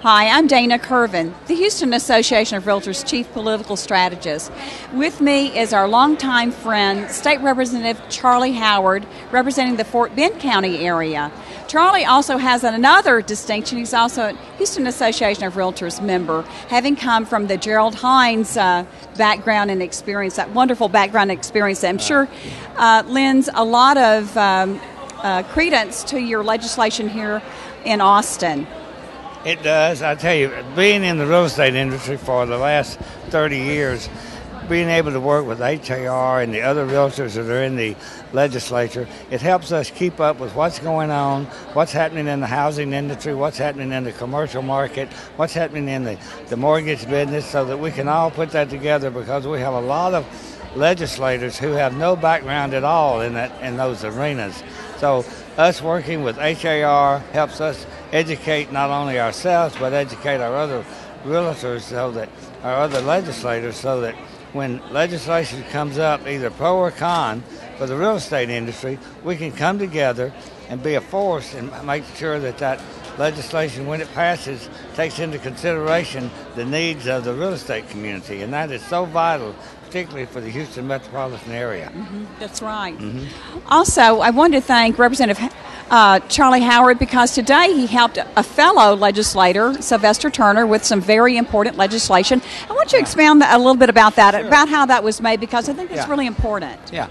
Hi, I'm Dana Kervin, the Houston Association of Realtors Chief Political Strategist. With me is our longtime friend, State Representative Charlie Howard, representing the Fort Bend County area. Charlie also has another distinction. He's also a Houston Association of Realtors member, having come from the Gerald Hines background and experience, that wonderful background and experience that I'm sure lends a lot of credence to your legislation here in Austin. It does. I tell you, being in the real estate industry for the last 30 years, being able to work with HAR and the other realtors that are in the legislature, it helps us keep up with what's going on, what's happening in the housing industry, what's happening in the commercial market, what's happening in the mortgage business, so that we can all put that together, because we have a lot of legislators who have no background at all in those arenas. So us working with HAR helps us educate not only ourselves, but educate our other realtors, so that our other legislators, so that when legislation comes up, either pro or con, for the real estate industry, we can come together and be a force and make sure that that legislation, when it passes, takes into consideration the needs of the real estate community. And that is so vital, particularly for the Houston metropolitan area. That's right. Also, I wanted to thank Representative Charlie Howard, because today he helped a fellow legislator, Sylvester Turner, with some very important legislation. I want you to expound a little bit about that, Sure. about how that was made, because I think it's really important. Yeah.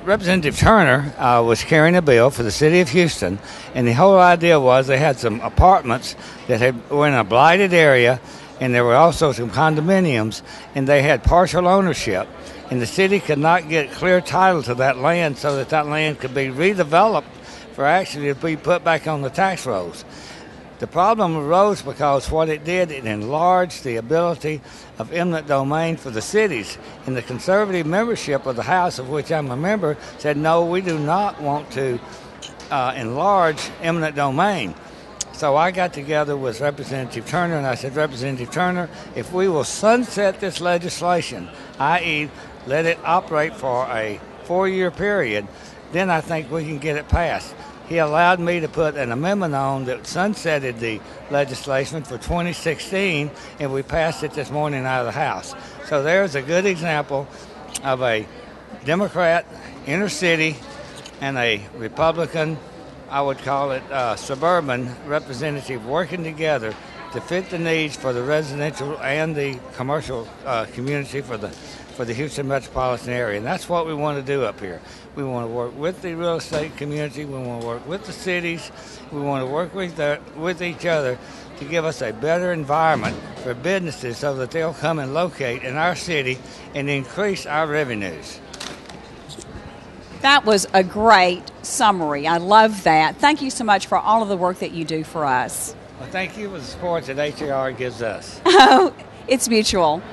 Representative Turner was carrying a bill for the city of Houston, and the whole idea was they had some apartments that were in a blighted area, and there were also some condominiums, and they had partial ownership, and the city could not get clear title to that land, so that that land could be redeveloped for actually to be put back on the tax rolls. The problem arose because what it did, it enlarged the ability of eminent domain for the cities. And the conservative membership of the House, of which I'm a member, said, no, we do not want to enlarge eminent domain. So I got together with Representative Turner, and I said, Representative Turner, if we will sunset this legislation, i.e. let it operate for a 4-year period, then I think we can get it passed. He allowed me to put an amendment on that sunsetted the legislation for 2016, and we passed it this morning out of the House. So there's a good example of a Democrat, inner city, and a Republican, I would call it suburban representative, working together to fit the needs for the residential and the commercial community for the Houston metropolitan area. And that's what we want to do up here. We want to work with the real estate community. We want to work with the cities. We want to work with each other to give us a better environment for businesses, so that they'll come and locate in our city and increase our revenues. That was a great summary. I love that. Thank you so much for all of the work that you do for us. Well, thank you for the support that HAR gives us. Oh, it's mutual.